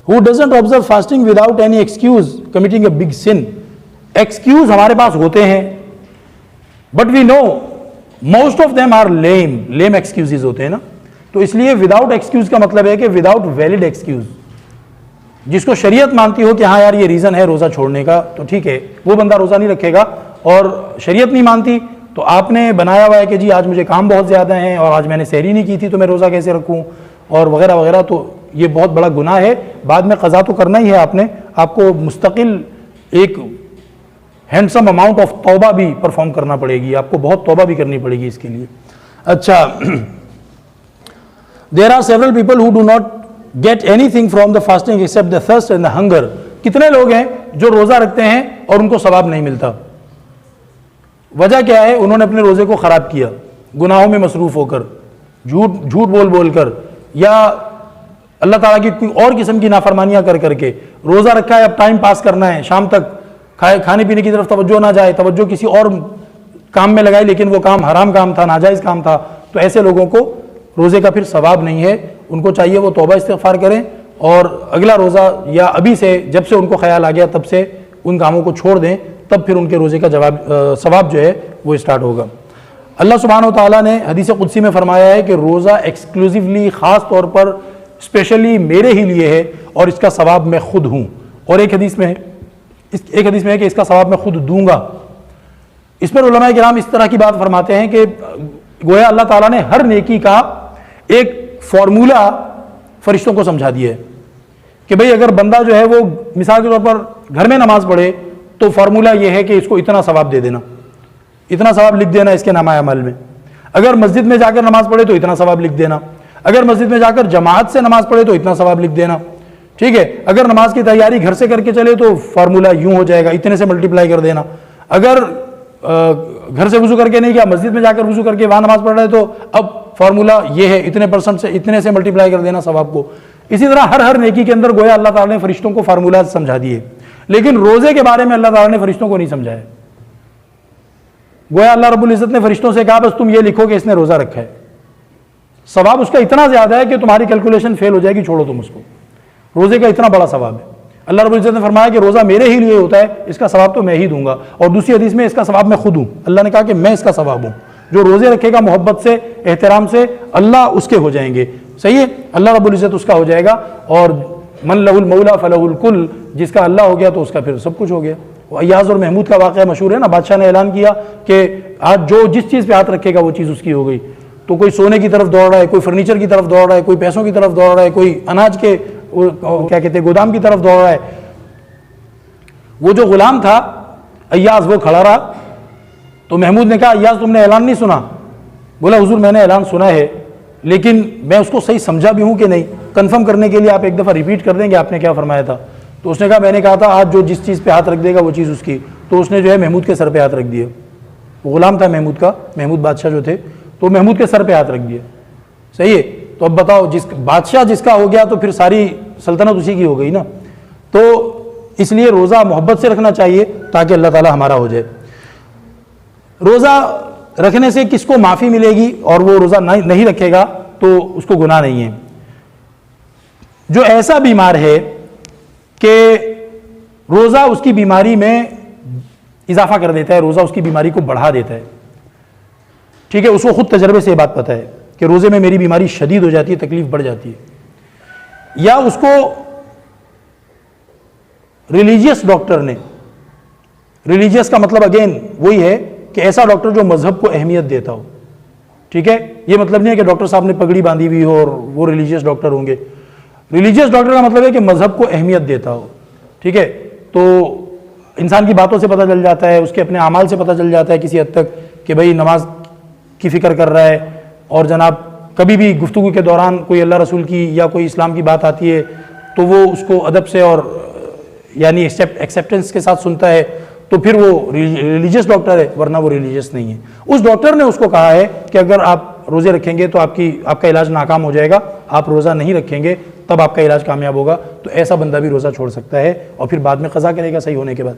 who doesn't observe fasting without any excuse committing a big sin. Excuse ہمارے پاس ہوتے ہیں, but we know most of them are lame excuses ہوتے ہیں نا. تو اس لیے وداؤٹ ایکسکیوز کا مطلب ہے کہ وداؤٹ ویلڈ ایکسکیوز, جس کو شریعت مانتی ہو کہ ہاں یار یہ ریزن ہے روزہ چھوڑنے کا تو ٹھیک ہے, وہ بندہ روزہ نہیں رکھے گا. اور شریعت نہیں مانتی تو آپ نے بنایا ہوا ہے کہ جی آج مجھے کام بہت زیادہ ہیں اور آج میں نے سحری نہیں کی تھی تو میں روزہ کیسے رکھوں اور وغیرہ وغیرہ, تو یہ بہت بڑا گناہ ہے. بعد میں قضا تو کرنا ہی ہے آپ نے, آپ کو مستقل ایک ہینڈسم اماؤنٹ آف توبہ بھی پرفارم کرنا پڑے گی, آپ کو بہت توبہ بھی کرنی پڑے گی اس کے لیے. اچھا, there are several people who do not get anything from the fasting except the thirst and the hunger. کتنے لوگ ہیں جو روزہ رکھتے ہیں اور ان کو ثواب نہیں ملتا؟ وجہ کیا ہے؟ انہوں نے اپنے روزے کو خراب کیا, گناہوں میں مصروف ہو کر, جھوٹ بول کر, یا اللہ تعالیٰ کی کوئی اور قسم کی نافرمانیاں کر کے. روزہ رکھا ہے, اب ٹائم پاس کرنا ہے, شام تک کھانے پینے کی طرف توجہ نہ جائے, توجہ کسی اور کام میں لگائے لیکن وہ کام حرام کام تھا, ناجائز کام تھا. تو ایسے لوگوں کو روزے کا پھر ثواب نہیں ہے. ان کو چاہیے وہ توبہ استغفار کریں اور اگلا روزہ یا ابھی سے جب سے ان کو خیال آ گیا تب سے ان کاموں کو چھوڑ دیں, تب پھر ان کے روزے کا ثواب جو ہے وہ اسٹارٹ ہوگا. اللہ سبحانہ و تعالیٰ نے حدیث قدسی میں فرمایا ہے کہ روزہ ایکسکلوزیولی خاص طور پر اسپیشلی میرے ہی لیے ہے اور اس کا ثواب میں خود ہوں. اور ایک حدیث میں ہے کہ اس کا ثواب میں خود دوں گا. اس پر علماء کرام اس طرح کی بات فرماتے ہیں کہ گویا اللہ تعالیٰ نے ہر نیکی کا ایک فارمولا فرشتوں کو سمجھا دیا ہے کہ بھئی اگر بندہ جو ہے وہ مثال کے طور پر گھر میں نماز پڑھے تو فارمولا یہ ہے کہ اس کو اتنا ثواب دے دینا, اتنا ثواب لکھ دینا اس کے نامہ عمل میں. اگر مسجد میں جا کر نماز پڑھے تو اتنا ثواب لکھ دینا, اگر مسجد میں جا کر جماعت سے نماز پڑھے تو اتنا ثواب لکھ دینا. ٹھیک ہے, اگر نماز کی تیاری گھر سے کر کے چلے تو فارمولا یوں ہو جائے گا, اتنے سے ملٹیپلائی کر دینا. اگر گھر سے وضو کر کے نہیں کیا, مسجد میں جا کر وضو کر کے وہاں نماز پڑھ رہے تو اب فارمولا یہ ہے, اتنے سے ملٹیپلائی کر دینا ثواب کو. اسی طرح ہر نیکی کے اندر گویا اللہ تعالیٰ نے فرشتوں کو فارمولا سمجھا دیے, لیکن روزے کے بارے میں اللہ تعالیٰ نے فرشتوں کو نہیں سمجھایا. گویا اللہ رب العزت نے فرشتوں سے کہا بس تم یہ لکھو کہ اس نے روزہ رکھا ہے, ثواب اس کا اتنا زیادہ ہے کہ تمہاری کیلکولیشن فیل ہو جائے گی, چھوڑو تم اس کو. روزے کا اتنا بڑا ثواب ہے. اللہ رب العزت نے فرمایا کہ روزہ میرے ہی لیے ہوتا ہے, اس کا ثواب تو میں ہی دوں گا. اور دوسری حدیث میں اس کا ثواب میں خود ہوں. اللہ نے کہا کہ میں اس کا ثواب ہوں. جو روزے رکھے گا محبت سے, احترام سے, اللہ اس کے ہو جائیں گے. صحیح ہے, اللہ رب العزت اس کا ہو جائے گا. اور من لہ المولا فلہ الکل, جس کا اللہ ہو گیا تو اس کا پھر سب کچھ ہو گیا. ایاز اور محمود کا واقعہ مشہور ہے نا, بادشاہ نے اعلان کیا کہ آج جو جس چیز پہ ہاتھ رکھے گا وہ چیز اس کی ہو گئی. تو کوئی سونے کی طرف دوڑ رہا ہے, کوئی فرنیچر کی طرف دوڑ رہا ہے, کوئی پیسوں کی طرف دوڑ رہا ہے, کوئی اناج کے کیا کہتے ہیں گودام کی طرف دوڑ رہا ہے. وہ جو غلام تھا ایاز وہ کھڑا رہا. تو محمود نے کہا ایاز تم نے اعلان نہیں سنا؟ بولا حضور میں نے اعلان سنا ہے لیکن میں اس کو صحیح سمجھا بھی ہوں کہ نہیں, کنفرم کرنے کے لیے آپ ایک دفعہ ریپیٹ کر دیں کہ آپ نے کیا فرمایا تھا. تو اس نے کہا میں نے کہا تھا آج جو جس چیز پہ ہاتھ رکھ دے گا وہ چیز اس کی. تو اس نے جو ہے محمود کے سر پہ ہاتھ رکھ دیا. وہ غلام تھا محمود کا, محمود بادشاہ جو تھے, تو محمود کے سر پہ ہاتھ رکھ دیا. صحیح ہے, تو اب بتاؤ جس بادشاہ جس کا ہو گیا تو پھر ساری سلطنت اسی کی ہو گئی نا. تو اس لیے روزہ محبت سے رکھنا چاہیے تاکہ اللہ تعالی ہمارا ہو جائے. روزہ رکھنے سے کس کو معافی ملے گی اور وہ روزہ نہیں رکھے گا تو اس کو گناہ نہیں ہے. جو ایسا بیمار ہے کہ روزہ اس کی بیماری میں اضافہ کر دیتا ہے, روزہ اس کی بیماری کو بڑھا دیتا ہے. ٹھیک ہے, اس کو خود تجربے سے یہ بات پتہ ہے کہ روزے میں میری بیماری شدید ہو جاتی ہے, تکلیف بڑھ جاتی ہے. یا اس کو ریلیجیس ڈاکٹر نے, ریلیجیس کا مطلب اگین وہی ہے کہ ایسا ڈاکٹر جو مذہب کو اہمیت دیتا ہو. ٹھیک ہے, یہ مطلب نہیں ہے کہ ڈاکٹر صاحب نے پگڑی باندھی ہوئی ہو اور وہ ریلیجیس ڈاکٹر ہوں گے. ریلیجیس ڈاکٹر کا مطلب ہے کہ مذہب کو اہمیت دیتا ہو. ٹھیک ہے, تو انسان کی باتوں سے پتہ چل جاتا ہے, اس کے اپنے اعمال سے پتہ چل جاتا ہے کسی حد تک کہ بھئی نماز کی فکر کر رہا ہے, اور جناب کبھی بھی گفتگو کے دوران کوئی اللہ رسول کی یا کوئی اسلام کی بات آتی ہے تو وہ اس کو ادب سے اور یعنی ایکسیپٹنس کے ساتھ سنتا ہے, تو پھر وہ ریلیجیس ڈاکٹر ہے, ورنہ وہ ریلیجیس نہیں ہے. اس ڈاکٹر نے اس کو کہا ہے کہ اگر آپ روزے رکھیں گے تو آپ کا علاج ناکام ہو جائے گا, آپ روزہ نہیں رکھیں گے تب آپ کا علاج کامیاب ہوگا. تو ایسا بندہ بھی روزہ چھوڑ سکتا ہے اور پھر بعد میں قضا کرے گا صحیح ہونے کے بعد.